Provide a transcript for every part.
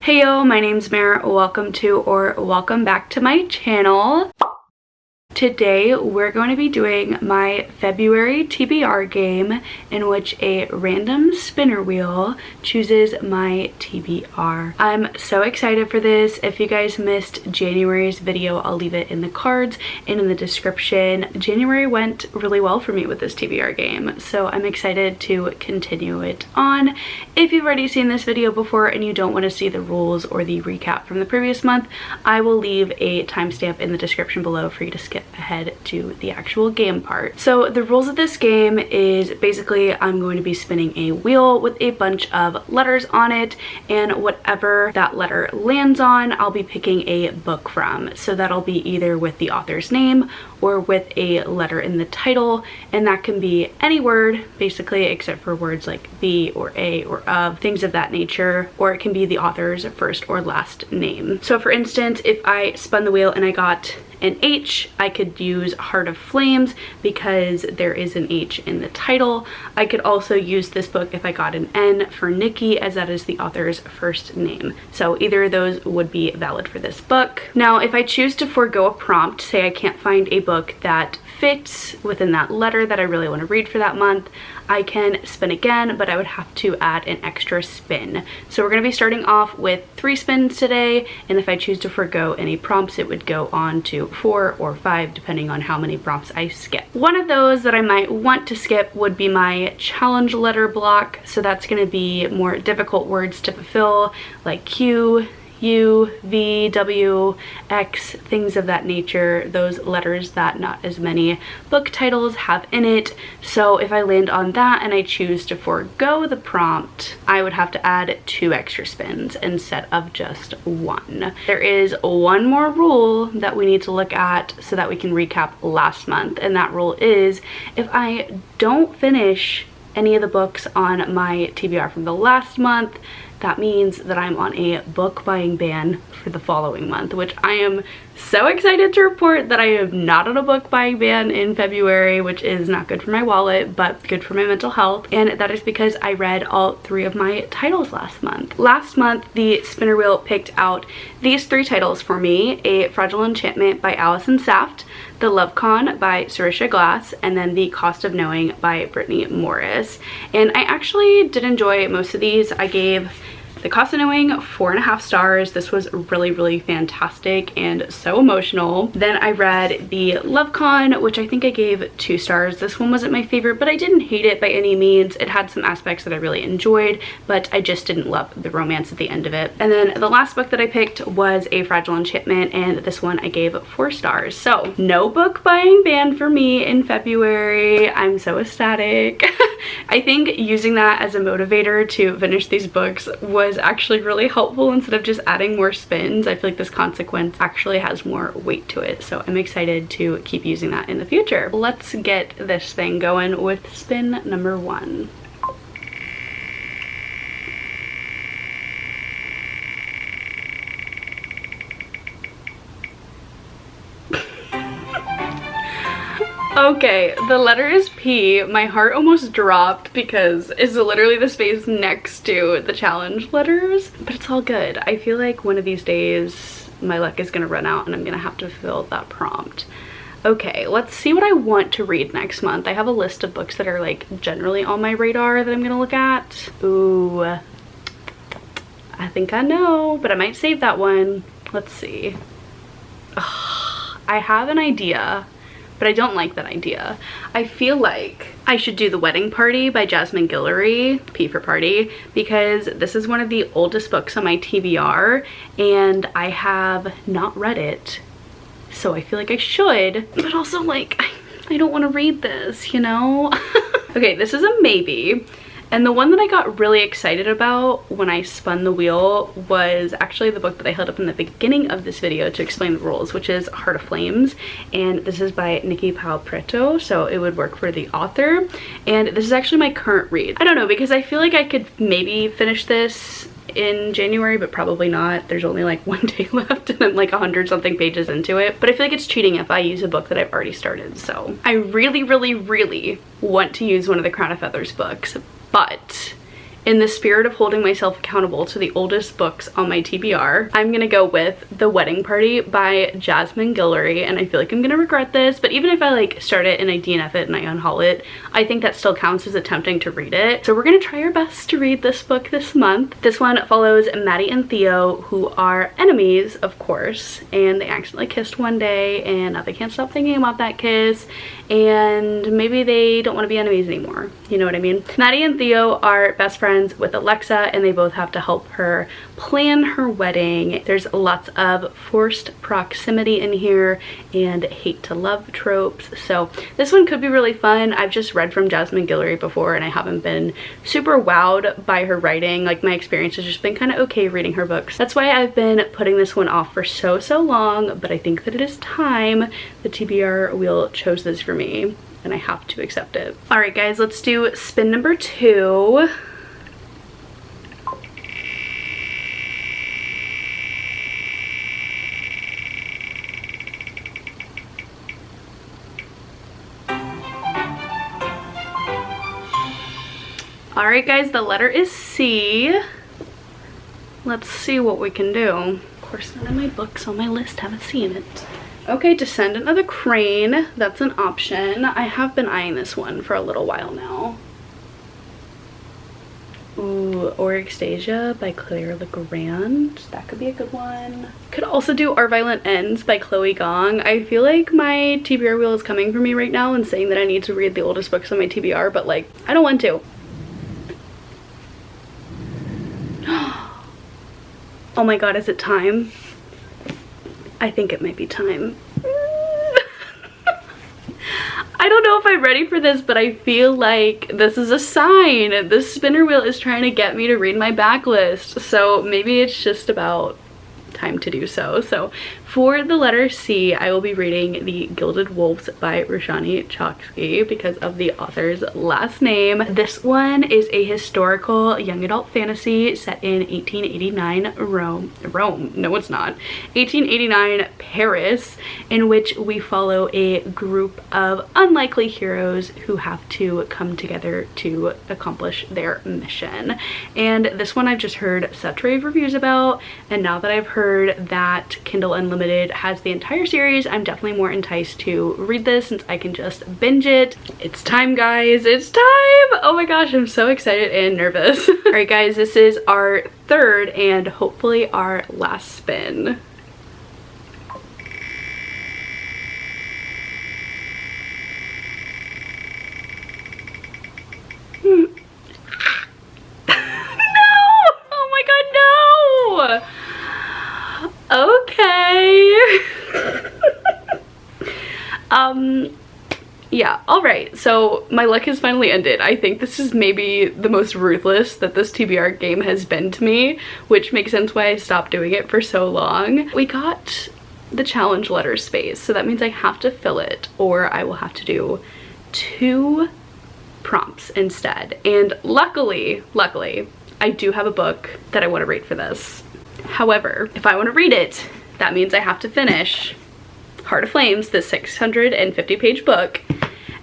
Heyo, my name's Mare. Welcome to or welcome back to my channel. Today we're going to be doing my February TBR game in which a random spinner wheel chooses my TBR. I'm so excited for this. If you guys missed January's video, I'll leave it in the cards and in the description. January went really well for me with this TBR game, so I'm excited to continue it on. If you've already seen this video before and you don't want to see the rules or the recap from the previous month, I will leave a timestamp in the description below for you to skip ahead to the actual game part. So the rules of this game is basically I'm going to be spinning a wheel with a bunch of letters on it, and whatever that letter lands on, I'll be picking a book from. So that'll be either with the author's name or with a letter in the title, and that can be any word basically except for words like the or a or of, things of that nature, or it can be the author's first or last name. So for instance, if I spun the wheel and I got an H, I could use Heart of Flames because there is an H in the title. I could also use this book if I got an N for Nikki, as that is the author's first name. So either of those would be valid for this book. Now, if I choose to forego a prompt, say I can't find a book that fits within that letter that I really want to read for that month, I can spin again, but I would have to add an extra spin. So we're going to be starting off with 3 spins today, and if I choose to forego any prompts, it would go on to 4 or 5 depending on how many prompts I skip. One of those that I might want to skip would be my challenge letter block. So that's going to be more difficult words to fulfill, like Q, U, V, W, X, things of that nature, those letters that not as many book titles have in it. So if I land on that and I choose to forego the prompt, I would have to add 2 extra spins instead of just 1. There is one more rule that we need to look at so that we can recap last month, and that rule is if I don't finish any of the books on my TBR from the last month, that means that I'm on a book buying ban for the following month, which I am so excited to report that I am not on a book buying ban in February, which is not good for my wallet, but good for my mental health. And that is because I read all 3 of my titles last month. Last month, the spinner wheel picked out these 3 titles for me: A Fragile Enchantment by Allison Saft, The Love Con by Sarisha Glass, and then The Cost of Knowing by Brittany Morris. And I actually did enjoy most of these. I gave The Cost of Knowing 4.5 stars. This was really fantastic and so emotional. Then I read The Love Con, which I think I gave 2 stars. This one wasn't my favorite, but I didn't hate it by any means. It had some aspects that I really enjoyed, but I just didn't love the romance at the end of it. And then the last book that I picked was A Fragile Enchantment, and this one I gave 4 stars. So no book buying ban for me in February. I'm so ecstatic. I think using that as a motivator to finish these books was actually really helpful instead of just adding more spins. I feel like this consequence actually has more weight to it, so I'm excited to keep using that in the future. Let's get this thing going with spin number 1. Okay, the letter is P. My heart almost dropped because it's literally the space next to the challenge letters, but it's all good. I feel like one of these days my luck is gonna run out and I'm gonna have to fill that prompt. Okay, let's see what I want to read next month. I have a list of books that are like generally on my radar that I'm gonna look at. Ooh, I think I know, but I might save that one. Let's see. Ugh, I have an idea, but I don't like that idea. I feel like I should do The Wedding Party by Jasmine Guillory, P for party, because this is one of the oldest books on my TBR and I have not read it. So I feel like I should, but also like, I don't want to read this, you know? Okay, this is a maybe. And the one that I got really excited about when I spun the wheel was actually the book that I held up in the beginning of this video to explain the rules, which is Heart of Flames. And this is by Nikki Preto, so it would work for the author. And this is actually my current read. I don't know, because I feel like I could maybe finish this in January, but probably not. There's only like 1 day left and I'm like 100 something pages into it. But I feel like it's cheating if I use a book that I've already started. So I really want to use one of the Crown of Feathers books, but In the spirit of holding myself accountable to the oldest books on my TBR, I'm gonna go with The Wedding Party by Jasmine Guillory, and I feel like I'm gonna regret this, but even if I like start it and I DNF it and I unhaul it, I think that still counts as attempting to read it. So we're gonna try our best to read this book this month. This one follows Maddie and Theo, who are enemies, of course, and they accidentally kissed one day and now they can't stop thinking about that kiss, and maybe they don't want to be enemies anymore. You know what I mean? Maddie and Theo are best friends with Alexa, and they both have to help her plan her wedding. There's lots of forced proximity in here and hate to love tropes, so this one could be really fun. I've just read from Jasmine Guillory before and I haven't been super wowed by her writing. Like, my experience has just been kind of okay reading her books. That's why I've been putting this one off for so long, but I think that it is time. The TBR wheel chose this for me and I have to accept it. All right guys, let's do spin number 2. All right guys, the letter is C. Let's see what we can do. Of course, none of my books on my list have a C in it. Okay, Descendant of the Crane, that's an option. I have been eyeing this one for a little while now. Ooh, Orextasia by Claire Legrand. That could be a good one. Could also do Our Violent Ends by Chloe Gong. I feel like my TBR wheel is coming for me right now and saying that I need to read the oldest books on my TBR, but like, I don't want to. Oh my god, is it time? I think it might be time. I don't know if I'm ready for this, but I feel like this is a sign. This spinner wheel is trying to get me to read my backlist, so maybe it's just about time to do so. So for the letter C, I will be reading The Gilded Wolves by Roshani Chokshi because of the author's last name. This one is a historical young adult fantasy set in 1889 Rome. No, it's not. 1889 Paris, in which we follow a group of unlikely heroes who have to come together to accomplish their mission. And this one I've just heard such rave reviews about, and now that I've heard that Kindle Unlimited has the entire series, I'm definitely more enticed to read this since I can just binge it. It's time, guys, it's time! Oh my gosh, I'm so excited and nervous. All right guys, this is our third and hopefully our last spin. Yeah, all right, so my luck has finally ended. I think this is maybe the most ruthless that this TBR game has been to me, which makes sense why I stopped doing it for so long. We got the challenge letter space, so that means I have to fill it, or I will have to do 2 prompts instead. And luckily, I do have a book that I want to read for this. However, if I want to read it, that means I have to finish Heart of Flames, the 650-page book,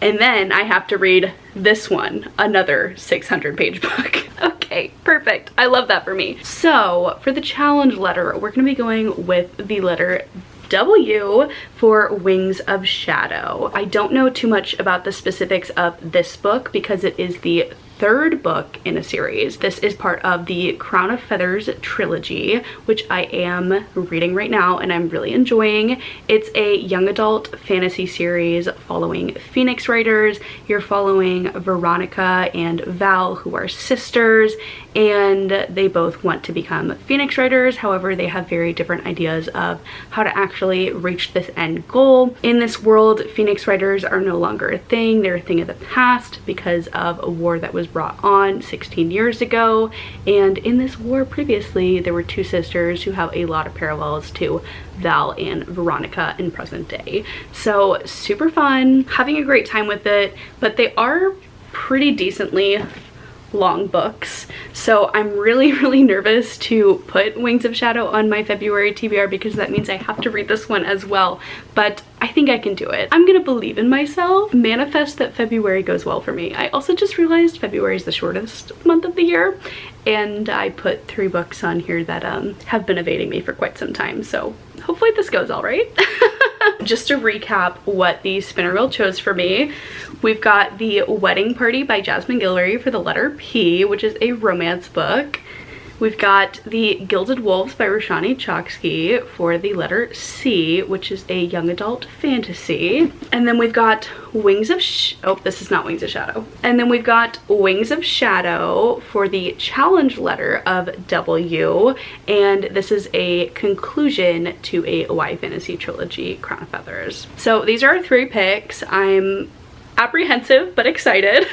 and then I have to read this one, another 600-page book. Okay, perfect. I love that for me. So for the challenge letter, we're gonna be going with the letter W for Wings of Shadow. I don't know too much about the specifics of this book because it is the 3rd book in a series. This is part of the Crown of Feathers trilogy, which I am reading right now and I'm really enjoying. It's a young adult fantasy series following Phoenix writers. You're following Veronica and Val, who are sisters, and they both want to become Phoenix writers. However, they have very different ideas of how to actually reach this end goal. In this world, Phoenix writers are no longer a thing. They're a thing of the past because of a war that was brought on 16 years ago. And in this war previously, there were 2 sisters who have a lot of parallels to Val and Veronica in present day. So super fun, having a great time with it, but they are pretty decently long books. So I'm really nervous to put Wings of Shadow on my February TBR because that means I have to read this one as well. But I think I can do it. I'm gonna believe in myself, manifest that February goes well for me. I also just realized February is the shortest month of the year, and I put 3 books on here that have been evading me for quite some time, so hopefully this goes all right. Just to recap what the spinner wheel chose for me, we've got The Wedding Party by Jasmine Guillory for the letter P, which is a romance book. We've got The Gilded Wolves by Roshani Chokshi for the letter C, which is a young adult fantasy. And then we've got this is not Wings of Shadow. And then we've got Wings of Shadow for the challenge letter of W, and this is a conclusion to a YA fantasy trilogy, Crown of Feathers. So these are our 3 picks. I'm apprehensive but excited.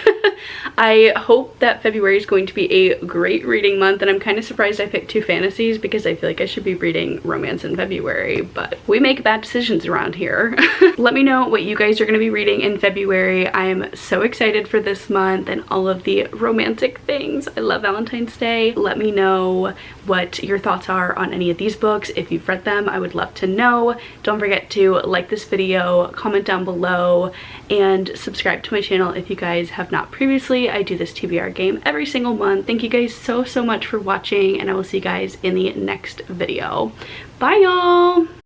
I hope that February is going to be a great reading month, and I'm kind of surprised I picked 2 fantasies because I feel like I should be reading romance in February, but we make bad decisions around here. Let me know what you guys are going to be reading in February. I'm so excited for this month and all of the romantic things. I love Valentine's Day. Let me know what your thoughts are on any of these books. If you've read them, I would love to know. Don't forget to like this video, comment down below, and subscribe to my channel if you guys have not previously. I do this TBR game every single month. Thank you guys so much for watching, and I will see you guys in the next video. Bye y'all!